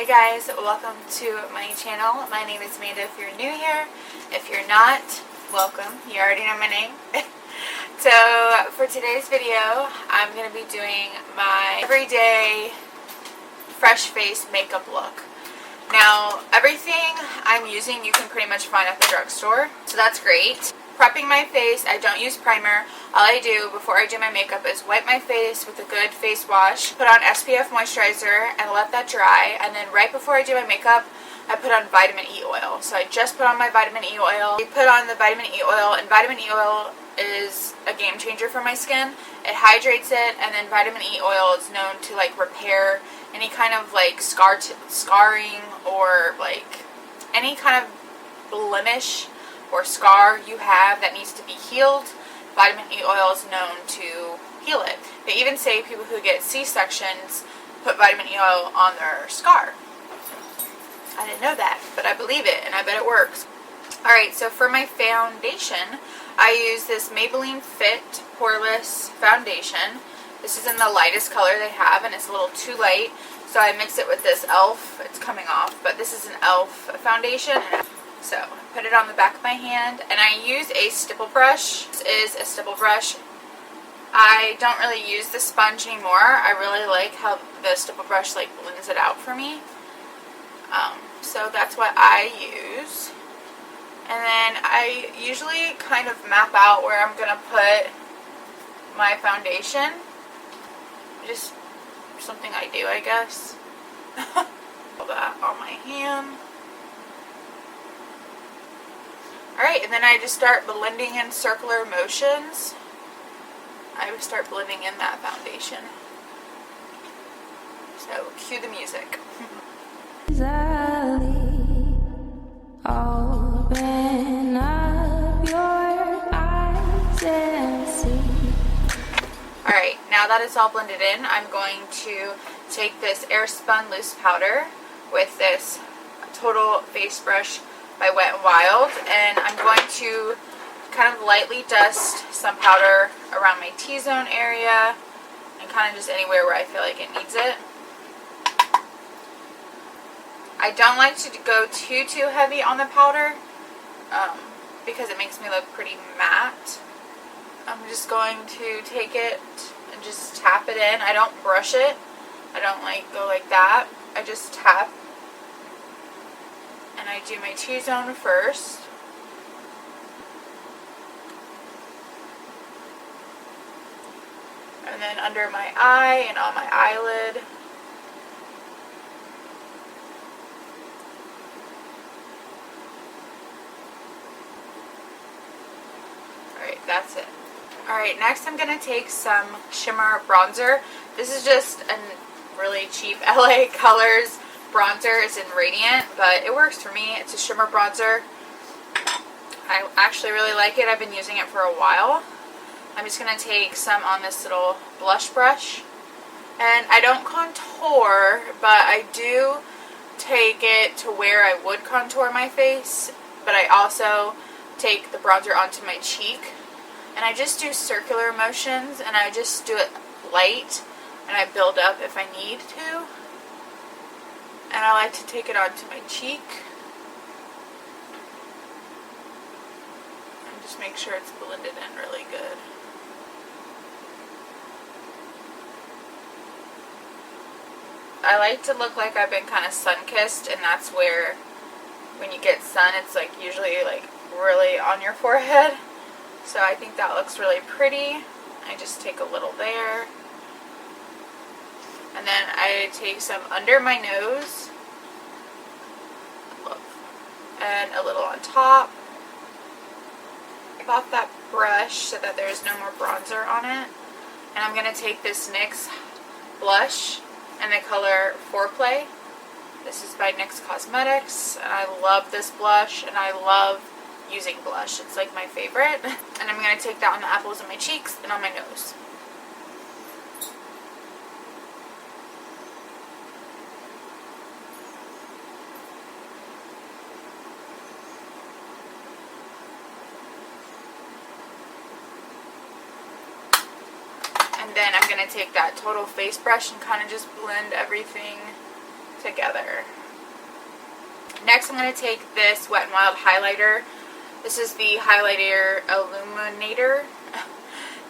Hey guys, welcome to my channel. My name is Amanda if you're new here. If you're not, welcome. You already know my name. So for today's video, I'm going to be doing my everyday fresh face makeup look. Now, everything I'm using you can pretty much find at the drugstore, so that's great. Prepping my face, I don't use primer. All I do before I do my makeup is wipe my face with a good face wash, put on SPF moisturizer, and let that dry. And then right before I do my makeup, I put on vitamin E oil. So I just put on my vitamin E oil. I put on the vitamin E oil, and vitamin E oil is a game changer for my skin. It hydrates it, and then vitamin E oil is known to like repair any kind of like scarring or like any kind of blemish or scar you have that needs to be healed. Vitamin E oil is known to heal it. They even say people who get C-sections put vitamin E oil on their scar. I didn't know that, but I believe it, and I bet it works. Alright, so for my foundation, I use this Maybelline Fit Poreless Foundation. This is in the lightest color they have, and it's a little too light, so I mix it with this e.l.f. It's coming off, but this is an e.l.f. foundation. So I put it on the back of my hand, and I use a Stipple Brush. This is a Stipple Brush. I don't really use the sponge anymore. I really like how the Stipple Brush like blends it out for me. So that's what I use. And then I usually kind of map out where I'm going to put my foundation. Just something I do, I guess. Put that on my hand. Alright, and then I just start blending in circular motions. I would start blending in that foundation. So, cue the music. Open up your eyes and see. Alright, now that it's all blended in, I'm going to take this airspun loose powder with this Total Face Brush by Wet n Wild, and I'm going to kind of lightly dust some powder around my T-zone area and kind of just anywhere where I feel like it needs it. I don't like to go too heavy on the powder because it makes me look pretty matte. I'm just going to take it and just tap it in. I don't brush it. I don't like go like that. I just tap. And I do my T-zone first. And then under my eye and on my eyelid. Alright, that's it. Alright, next I'm going to take some shimmer bronzer. This is just a really cheap LA Colors bronzer. It's in Radiant, but it works for me. It's a shimmer bronzer. I actually really like it. I've been using it for a while. I'm just going to take some on this little blush brush. And I don't contour, but I do take it to where I would contour my face. But I also take the bronzer onto my cheek. And I just do circular motions, and I just do it light, and I build up if I need to. And I like to take it onto my cheek. And just make sure it's blended in really good. I like to look like I've been kind of sun-kissed, and that's where when you get sun, it's like usually like really on your forehead. So I think that looks really pretty. I just take a little there. And then I take some under my nose. And a little on top. Wipe off that brush so that there's no more bronzer on it. And I'm going to take this NYX blush in the color Foreplay. This is by NYX Cosmetics. And I love this blush, and I love using blush. It's like my favorite. And I'm going to take that on the apples of my cheeks and on my nose. And then I'm going to take that Total Face Brush and kind of just blend everything together. Next, I'm going to take this Wet n Wild highlighter. This is the Highlighter Illuminator,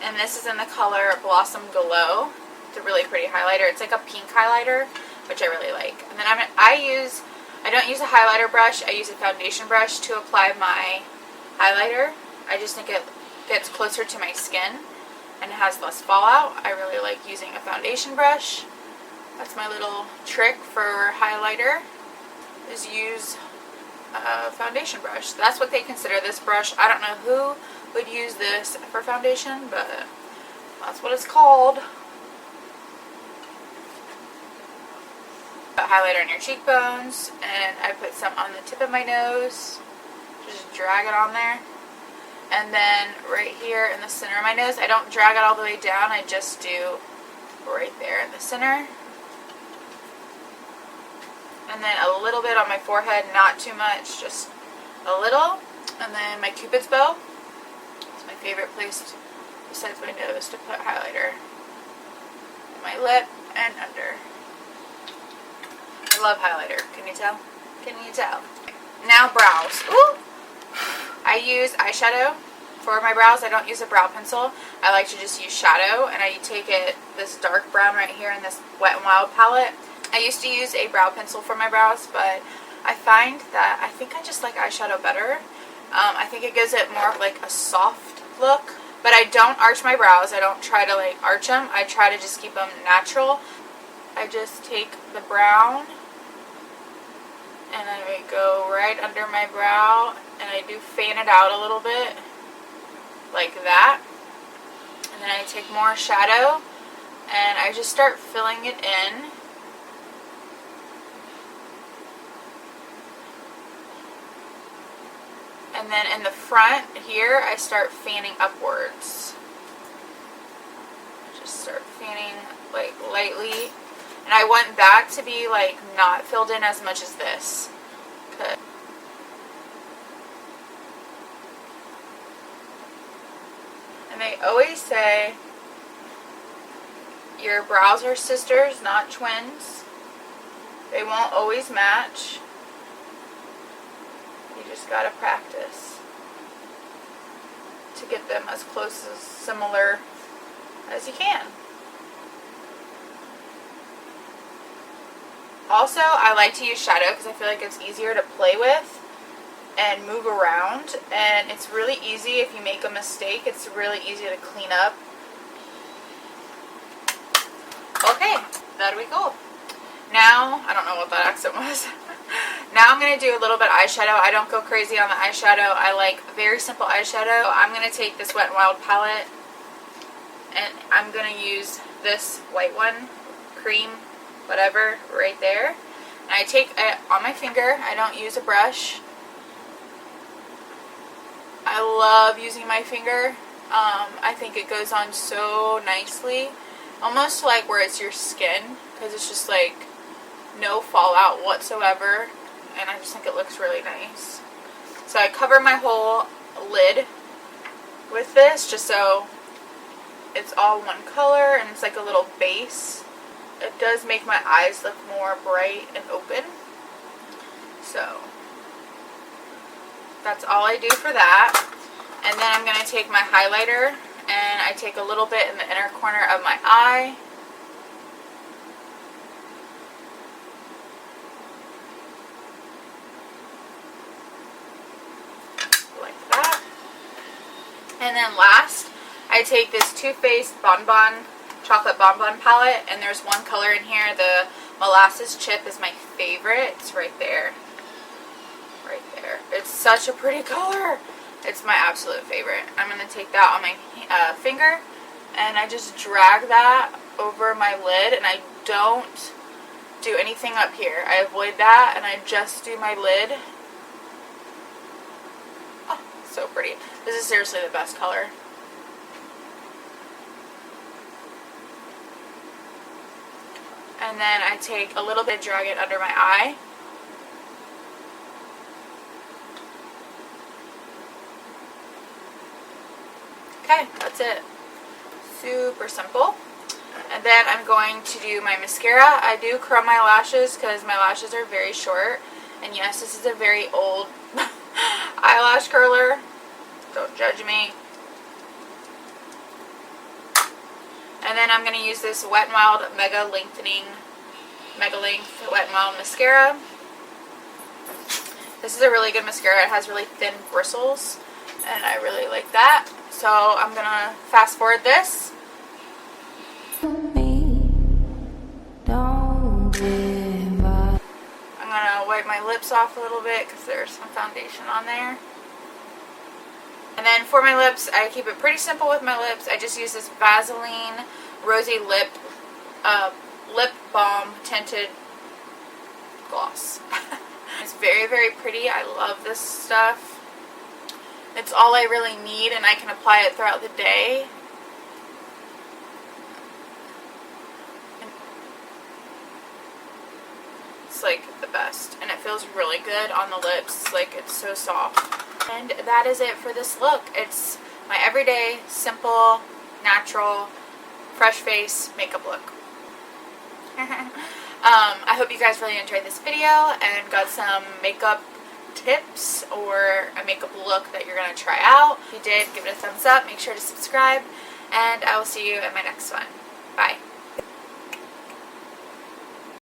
and this is in the color Blossom Glow. It's a really pretty highlighter. It's like a pink highlighter, which I really like. And then I don't use a highlighter brush. I use a foundation brush to apply my highlighter. I just think it gets closer to my skin and it has less fallout. I really like using a foundation brush. That's my little trick for highlighter, is use a foundation brush. That's what they consider this brush. I don't know who would use this for foundation, but that's what it's called. Put highlighter on your cheekbones, and I put some on the tip of my nose. Just drag it on there. And then right here in the center of my nose, I don't drag it all the way down, I just do right there in the center. And then a little bit on my forehead, not too much, just a little. And then my Cupid's bow. It's my favorite place besides my nose to put highlighter. My lip and under. I love highlighter. Can you tell? Can you tell? Now brows. Ooh! I use eyeshadow for my brows. I don't use a brow pencil. I like to just use shadow, and I take this dark brown right here in this Wet n Wild palette. I used to use a brow pencil for my brows, but I find that I think I just like eyeshadow better. I think it gives it more of like a soft look, but I don't arch my brows. I don't try to like arch them. I try to just keep them natural. I just take the brown and I go right under my brow, and I do fan it out a little bit like that. And then I take more shadow and I just start filling it in. And then in the front here, I start fanning upwards. Just start fanning like lightly. And I want that to be like not filled in as much as this. And they always say your brows are sisters, not twins. They won't always match. You just gotta practice to get them as close as similar as you can. Also, I like to use shadow because I feel like it's easier to play with and move around, and it's really easy if you make a mistake. It's really easy to clean up. Okay, there we go. Now, I don't know what that accent was. Now I'm going to do a little bit of eyeshadow. I don't go crazy on the eyeshadow. I like very simple eyeshadow. I'm going to take this Wet n Wild palette, and I'm going to use this white one, cream, whatever, right there. And I take it on my finger. I don't use a brush. I love using my finger. I think it goes on so nicely. Almost like where it's your skin, because it's just like no fallout whatsoever. And I just think it looks really nice. So I cover my whole lid with this just so it's all one color and it's like a little base. It does make my eyes look more bright and open. So that's all I do for that. And then I'm going to take my highlighter and I take a little bit in the inner corner of my eye. Like that. And then last, I take this Too Faced Chocolate Bonbon palette, and there's one color in here. The Molasses Chip is my favorite. It's right there. Right there. It's such a pretty color. It's my absolute favorite. I'm going to take that on my finger, and I just drag that over my lid, and I don't do anything up here. I avoid that, and I just do my lid. Oh, so pretty. This is seriously the best color. And then I take a little bit, drag it under my eye. Okay, that's it. Super simple. And And then I'm going to do my mascara. I do curl my lashes because my lashes are very short. And yes, this is a very old eyelash curler. Don't judge me. And then I'm going to use this Wet n Wild Mega Length Wet n Wild Mascara. This is a really good mascara. It has really thin bristles, and I really like that. So I'm going to fast forward this. I'm going to wipe my lips off a little bit because there's some foundation on there. And then for my lips, I keep it pretty simple with my lips. I just use this Vaseline Rosy Lip Balm Tinted Gloss. It's very, very pretty. I love this stuff. It's all I really need, and I can apply it throughout the day. It's like the best, and it feels really good on the lips. Like, it's so soft. And that is it for this look. It's my everyday, simple, natural, fresh face makeup look. I hope you guys really enjoyed this video and got some makeup tips or a makeup look that you're going to try out. If you did, give it a thumbs up. Make sure to subscribe, and I will see you in my next one. Bye.